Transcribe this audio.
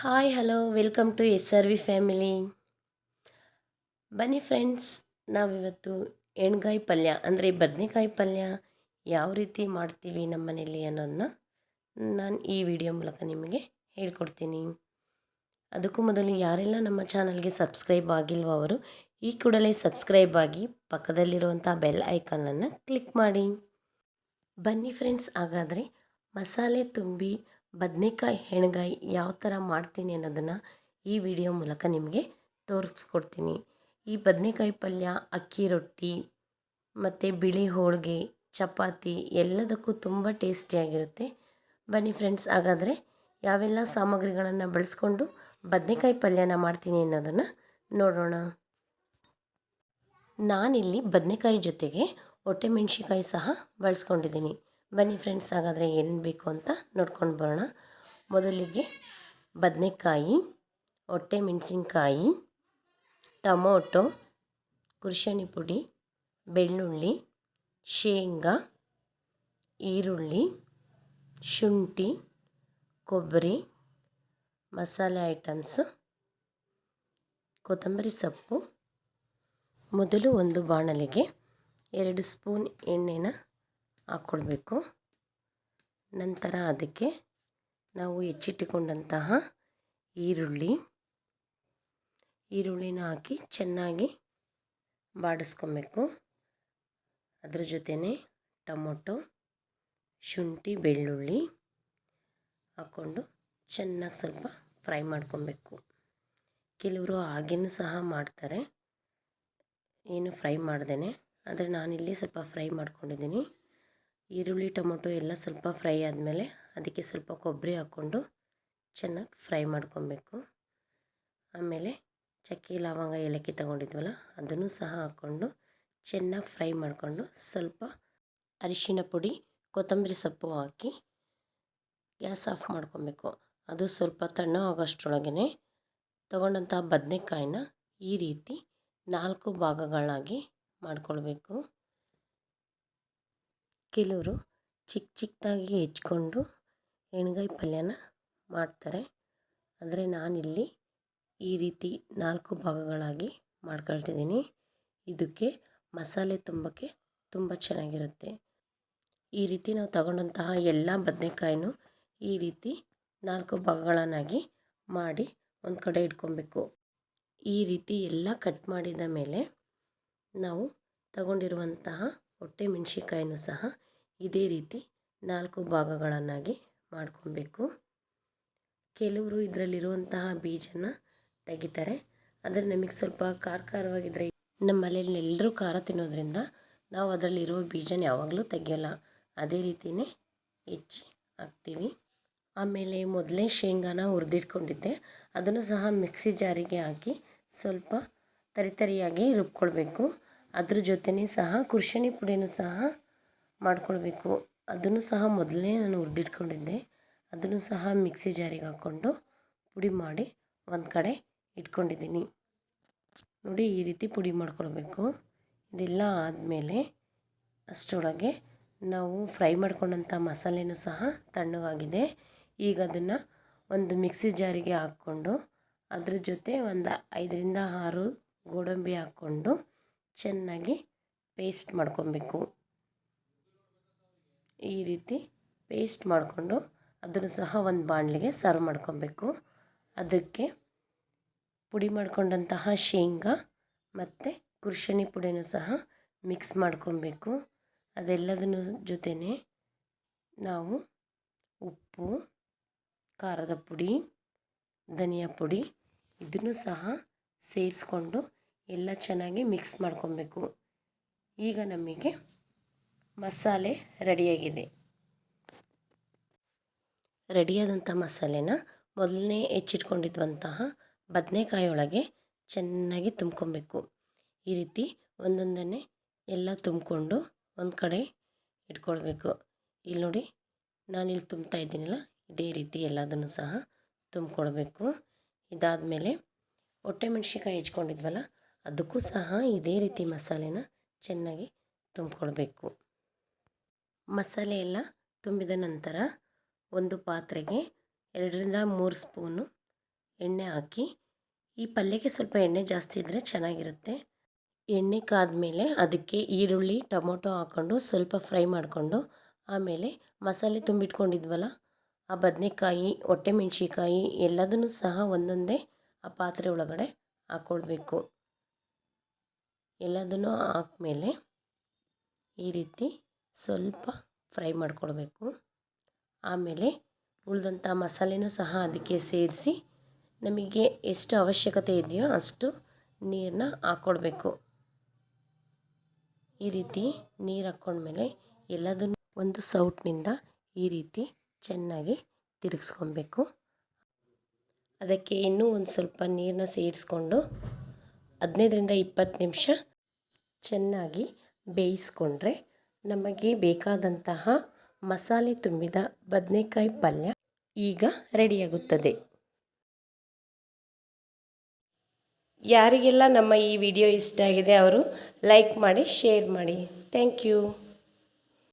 Hi hello welcome to S R V family. ಬನ್ನಿ friends, ನಾವಿವತ್ತು ಎಣ್ಗಾಯಿ ಪಲ್ಯ ಅಂದರೆ ಬದನೆಕಾಯಿ ಪಲ್ಯ ಯಾವ ರೀತಿ ಮಾಡ್ತೀವಿ ನಮ್ಮ ಮನೇಲಿ ಅನ್ನೋದನ್ನ ನಾನು ಈ ವಿಡಿಯೋ ಮೂಲಕ ನಿಮಗೆ ಹೇಳ್ಕೊಡ್ತೀನಿ. ಅದಕ್ಕೂ ಮೊದಲು ಯಾರೆಲ್ಲ ನಮ್ಮ ಚಾನಲ್ಗೆ ಸಬ್ಸ್ಕ್ರೈಬ್ ಆಗಿಲ್ವೋ ಅವರು ಈ ಕೂಡಲೇ ಸಬ್ಸ್ಕ್ರೈಬ್ ಆಗಿ ಪಕ್ಕದಲ್ಲಿರುವಂಥ ಬೆಲ್ ಐಕಾನನ್ನು ಕ್ಲಿಕ್ ಮಾಡಿ. ಬನ್ನಿ ಫ್ರೆಂಡ್ಸ್, ಹಾಗಾದರೆ ಮಸಾಲೆ ತುಂಬಿ ಬದನೆಕಾಯಿ ಎಣ್ಗಾಯಿ ಯಾವ ಥರ ಮಾಡ್ತೀನಿ ಅನ್ನೋದನ್ನು ಈ ವಿಡಿಯೋ ಮೂಲಕ ನಿಮಗೆ ತೋರಿಸ್ಕೊಡ್ತೀನಿ. ಈ ಬದನೆಕಾಯಿ ಪಲ್ಯ ಅಕ್ಕಿ ರೊಟ್ಟಿ ಮತ್ತು ಬಿಳಿ ಹೋಳಿಗೆ, ಚಪಾತಿ ಎಲ್ಲದಕ್ಕೂ ತುಂಬ ಟೇಸ್ಟಿಯಾಗಿರುತ್ತೆ. ಬನ್ನಿ ಫ್ರೆಂಡ್ಸ್, ಹಾಗಾದರೆ ಯಾವೆಲ್ಲ ಸಾಮಗ್ರಿಗಳನ್ನು ಬಳಸ್ಕೊಂಡು ಬದನೆಕಾಯಿ ಪಲ್ಯನ ಮಾಡ್ತೀನಿ ಅನ್ನೋದನ್ನು ನೋಡೋಣ. ನಾನಿಲ್ಲಿ ಬದನೆಕಾಯಿ ಜೊತೆಗೆ ಮೆಣಸಿನ್ಕಾಯಿ ಸಹ ಬಳಸ್ಕೊಂಡಿದ್ದೀನಿ. ಬನ್ನಿ ಫ್ರೆಂಡ್ಸ್, ಹಾಗಾದರೆ ಏನೇನು ಬೇಕು ಅಂತ ನೋಡ್ಕೊಂಡು ಬರೋಣ. ಮೊದಲಿಗೆ ಬದನೆಕಾಯಿ, ಮೆಣಸಿನ್ಕಾಯಿ, ಟೊಮೊಟೊ, ಕುರ್ಷಣಿ ಪುಡಿ, ಬೆಳ್ಳುಳ್ಳಿ, ಶೇಂಗಾ, ಈರುಳ್ಳಿ, ಶುಂಠಿ, ಕೊಬ್ಬರಿ, ಮಸಾಲೆ ಐಟಮ್ಸು, ಕೊತ್ತಂಬರಿ ಸೊಪ್ಪು. ಮೊದಲು ಒಂದು ಬಾಣಲೆಗೆ 2 ಸ್ಪೂನ್ ಎಣ್ಣೆನ ಹಾಕ್ಕೊಳ್ಬೇಕು. ನಂತರ ಅದಕ್ಕೆ ನಾವು ಹೆಚ್ಚಿಟ್ಟುಕೊಂಡಂತಹ ಈರುಳ್ಳಿನ ಹಾಕಿ ಚೆನ್ನಾಗಿ ಬಾಡಿಸ್ಕೊಬೇಕು. ಅದರ ಜೊತೆನೇ ಟೊಮೊಟೊ, ಶುಂಠಿ, ಬೆಳ್ಳುಳ್ಳಿ ಹಾಕ್ಕೊಂಡು ಚೆನ್ನಾಗಿ ಸ್ವಲ್ಪ ಫ್ರೈ ಮಾಡ್ಕೊಬೇಕು. ಕೆಲವರು ಹಾಗೇನೂ ಸಹ ಮಾಡ್ತಾರೆ, ಏನು ಫ್ರೈ ಮಾಡ್ದೇ. ಆದರೆ ನಾನಿಲ್ಲಿ ಸ್ವಲ್ಪ ಫ್ರೈ ಮಾಡ್ಕೊಂಡಿದ್ದೀನಿ. ಈರುಳ್ಳಿ ಟೊಮೊಟೊ ಎಲ್ಲ ಸ್ವಲ್ಪ ಫ್ರೈ ಆದಮೇಲೆ ಅದಕ್ಕೆ ಸ್ವಲ್ಪ ಕೊಬ್ಬರಿ ಹಾಕ್ಕೊಂಡು ಚೆನ್ನಾಗಿ ಫ್ರೈ ಮಾಡ್ಕೊಬೇಕು. ಆಮೇಲೆ ಚಕ್ಕೆ, ಲವಂಗ, ಏಲಕ್ಕಿ ತೊಗೊಂಡಿದ್ವಲ್ಲ ಅದನ್ನು ಸಹ ಹಾಕ್ಕೊಂಡು ಚೆನ್ನಾಗಿ ಫ್ರೈ ಮಾಡಿಕೊಂಡು ಸ್ವಲ್ಪ ಅರಿಶಿಣ ಪುಡಿ, ಕೊತ್ತಂಬರಿ ಸೊಪ್ಪು ಹಾಕಿ ಗ್ಯಾಸ್ ಆಫ್ ಮಾಡ್ಕೊಬೇಕು. ಅದು ಸ್ವಲ್ಪ ತಣ್ಣಗಾಗೋಷ್ಟರೊಳಗೇ ತಗೊಂಡಂಥ ಬದನೆಕಾಯಿನ ಈ ರೀತಿ 4 ಭಾಗಗಳಾಗಿ ಮಾಡ್ಕೊಳ್ಬೇಕು. ಕೆಲವರು ಚಿಕ್ಕದಾಗಿ ಹೆಚ್ಕೊಂಡು ಎಣ್ಗಾಯಿ ಪಲ್ಯನ ಮಾಡ್ತಾರೆ, ಆದರೆ ನಾನಿಲ್ಲಿ ಈ ರೀತಿ 4 ಭಾಗಗಳಾಗಿ ಮಾಡ್ಕೊಳ್ತಿದ್ದೀನಿ. ಇದಕ್ಕೆ ಮಸಾಲೆ ತುಂಬಕ್ಕೆ ತುಂಬ ಚೆನ್ನಾಗಿರುತ್ತೆ. ಈ ರೀತಿ ನಾವು ತಗೊಂಡಂತಹ ಎಲ್ಲ ಬದನೆಕಾಯಿನೂ ಈ ರೀತಿ 4 ಭಾಗಗಳನ್ನಾಗಿ ಮಾಡಿ ಒಂದು ಕಡೆ ಇಟ್ಕೊಬೇಕು. ಈ ರೀತಿ ಎಲ್ಲ ಕಟ್ ಮಾಡಿದ ಮೇಲೆ ನಾವು ತಗೊಂಡಿರುವಂತಹ ಮೆಣಸಿನ್ಕಾಯಿನೂ ಸಹ ಇದೇ ರೀತಿ 4 ಭಾಗಗಳನ್ನಾಗಿ ಮಾಡ್ಕೊಬೇಕು. ಕೆಲವರು ಇದರಲ್ಲಿರುವಂತಹ ಬೀಜನ ತೆಗಿತಾರೆ, ಆದರೆ ನಮಗೆ ಸ್ವಲ್ಪ ಖಾರವಾಗಿದ್ದರೆ ನಮ್ಮ ಮನೆಯಲ್ಲಿ ಎಲ್ಲರೂ ಖಾರ ತಿನ್ನೋದ್ರಿಂದ ನಾವು ಅದರಲ್ಲಿರೋ ಬೀಜನ ಯಾವಾಗಲೂ ತೆಗಿಯೋಲ್ಲ, ಅದೇ ರೀತಿಯೇ ಹೆಚ್ಚಿ ಹಾಕ್ತೀವಿ. ಆಮೇಲೆ ಮೊದಲೇ ಶೇಂಗಾನ ಹುರಿದಿಟ್ಕೊಂಡಿದ್ದೆ, ಅದನ್ನು ಸಹ ಮಿಕ್ಸಿ ಜಾರಿಗೆ ಹಾಕಿ ಸ್ವಲ್ಪ ತರಿಯಾಗಿ ರುಬ್ಕೊಳ್ಬೇಕು. ಅದ್ರ ಜೊತೆನೇ ಸಹ ಕುರ್ಷಣಿ ಪುಡಿನೂ ಸಹ ಮಾಡ್ಕೊಳ್ಬೇಕು. ಅದನ್ನು ಸಹ ಮೊದಲೇ ನಾನು ಹುರಿದಿಟ್ಕೊಂಡಿದ್ದೆ, ಅದನ್ನು ಸಹ ಮಿಕ್ಸಿ ಜಾರಿಗೆ ಹಾಕ್ಕೊಂಡು ಪುಡಿ ಮಾಡಿ ಒಂದು ಕಡೆ ಇಟ್ಕೊಂಡಿದ್ದೀನಿ. ನೋಡಿ, ಈ ರೀತಿ ಪುಡಿ ಮಾಡ್ಕೊಳ್ಬೇಕು. ಇದೆಲ್ಲ ಆದಮೇಲೆ ಅಷ್ಟರೊಳಗೆ ನಾವು ಫ್ರೈ ಮಾಡ್ಕೊಂಡಂಥ ಮಸಾಲೆನೂ ಸಹ ತಣ್ಣಗಾಗಿದೆ. ಈಗ ಅದನ್ನು ಒಂದು ಮಿಕ್ಸಿ ಜಾರಿಗೆ ಹಾಕ್ಕೊಂಡು ಅದ್ರ ಜೊತೆ ಒಂದು 5ರಿಂದ 6 ಗೋಡಂಬಿ ಹಾಕ್ಕೊಂಡು ಚೆನ್ನಾಗಿ ಪೇಸ್ಟ್ ಮಾಡ್ಕೊಬೇಕು. ಈ ರೀತಿ ಪೇಸ್ಟ್ ಮಾಡಿಕೊಂಡು ಅದನ್ನು ಸಹ ಒಂದು ಬಾಣಲೆಗೆ ಸರ್ವ್ ಮಾಡ್ಕೊಬೇಕು. ಅದಕ್ಕೆ ಪುಡಿ ಮಾಡ್ಕೊಂಡಂತಹ ಶೇಂಗಾ ಮತ್ತು ಕುರ್ಷಣಿ ಪುಡಿನೂ ಸಹ ಮಿಕ್ಸ್ ಮಾಡ್ಕೊಬೇಕು. ಅದೆಲ್ಲದನ್ನು ಜೊತೆನೇ ನಾವು ಉಪ್ಪು, ಖಾರದ ಪುಡಿ, ಧನಿಯಾ ಪುಡಿ ಇದನ್ನು ಸಹ ಸೇರಿಸ್ಕೊಂಡು ಎಲ್ಲ ಚೆನ್ನಾಗಿ ಮಿಕ್ಸ್ ಮಾಡ್ಕೊಬೇಕು. ಈಗ ನಮಗೆ ಮಸಾಲೆ ರೆಡಿಯಾದಂಥ ಮಸಾಲೆನ ಮೊದಲನೇ ಹೆಚ್ಚಿಟ್ಕೊಂಡಿರುವಂತಹ ಬದನೆಕಾಯಿ ಒಳಗೆ ಚೆನ್ನಾಗಿ ತುಂಬ್ಕೊಬೇಕು. ಈ ರೀತಿ ಒಂದೊಂದನ್ನೇ ಎಲ್ಲ ತುಂಬಿಕೊಂಡು ಒಂದು ಕಡೆ ಇಟ್ಕೊಳ್ಬೇಕು. ಇಲ್ಲಿ ನೋಡಿ, ನಾನಿಲ್ಲಿ ತುಂಬ್ತಾ ಇದ್ದೀನಲ್ಲ, ಇದೇ ರೀತಿ ಎಲ್ಲದನ್ನು ಸಹ ತುಂಬಿಕೊಳ್ಬೇಕು. ಇದಾದಮೇಲೆ ಮೆಣಸಿನ್ಕಾಯಿ ಹೆಚ್ಕೊಂಡಿದ್ವಲ್ಲ ಅದಕ್ಕೂ ಸಹ ಇದೇ ರೀತಿ ಮಸಾಲೆನ ಚೆನ್ನಾಗಿ ತುಂಬಿಕೊಳ್ಬೇಕು. ಮಸಾಲೆ ಎಲ್ಲ ತುಂಬಿದ ನಂತರ ಒಂದು ಪಾತ್ರೆಗೆ 2ರಿಂದ 3 ಸ್ಪೂನು ಎಣ್ಣೆ ಹಾಕಿ, ಈ ಪಲ್ಯಕ್ಕೆ ಸ್ವಲ್ಪ ಎಣ್ಣೆ ಜಾಸ್ತಿ ಇದ್ದರೆ ಚೆನ್ನಾಗಿರುತ್ತೆ. ಎಣ್ಣೆ ಕಾದ್ಮೇಲೆ ಅದಕ್ಕೆ ಈರುಳ್ಳಿ ಟೊಮೊಟೊ ಹಾಕ್ಕೊಂಡು ಸ್ವಲ್ಪ ಫ್ರೈ ಮಾಡಿಕೊಂಡು, ಆಮೇಲೆ ಮಸಾಲೆ ತುಂಬಿಟ್ಕೊಂಡಿದ್ವಲ್ಲ ಆ ಬದನೆಕಾಯಿ, ಒಟ್ಟೆಮೆಣ್ಸಿಕಾಯಿ ಎಲ್ಲದನ್ನು ಸಹ ಒಂದೊಂದೇ ಆ ಪಾತ್ರೆ ಒಳಗಡೆ ಹಾಕ್ಕೊಳ್ಬೇಕು. ಎಲ್ಲದನ್ನು ಹಾಕ್ಮೇಲೆ ಈ ರೀತಿ ಸ್ವಲ್ಪ ಫ್ರೈ ಮಾಡ್ಕೊಳ್ಬೇಕು. ಆಮೇಲೆ ಉಳಿದಂಥ ಮಸಾಲೆನೂ ಸಹ ಅದಕ್ಕೆ ಸೇರಿಸಿ ನಮಗೆ ಎಷ್ಟು ಅವಶ್ಯಕತೆ ಇದೆಯೋ ಅಷ್ಟು ನೀರನ್ನ ಹಾಕ್ಕೊಳ್ಬೇಕು. ಈ ರೀತಿ ನೀರು ಹಾಕ್ಕೊಂಡ್ಮೇಲೆ ಎಲ್ಲದನ್ನು ಒಂದು ಸೌಟ್ನಿಂದ ಈ ರೀತಿ ಚೆನ್ನಾಗಿ ತಿರುಗಿಸ್ಕೊಬೇಕು. ಅದಕ್ಕೆ ಇನ್ನೂ ಒಂದು ಸ್ವಲ್ಪ ನೀರನ್ನ ಸೇರಿಸ್ಕೊಂಡು 15ರಿಂದ 20 ನಿಮಿಷ ಚೆನ್ನಾಗಿ ಬೇಯಿಸ್ಕೊಂಡ್ರೆ ನಮಗೆ ಬೇಕಾದಂತಹ ಮಸಾಲೆ ತುಂಬಿದ ಬದನೆಕಾಯಿ ಪಲ್ಯ ಈಗ ರೆಡಿಯಾಗುತ್ತದೆ. ಯಾರಿಗೆಲ್ಲ ನಮ್ಮ ಈ ವಿಡಿಯೋ ಇಷ್ಟ ಆಗಿದೆ ಅವರು ಲೈಕ್ ಮಾಡಿ, ಶೇರ್ ಮಾಡಿ. Thank you.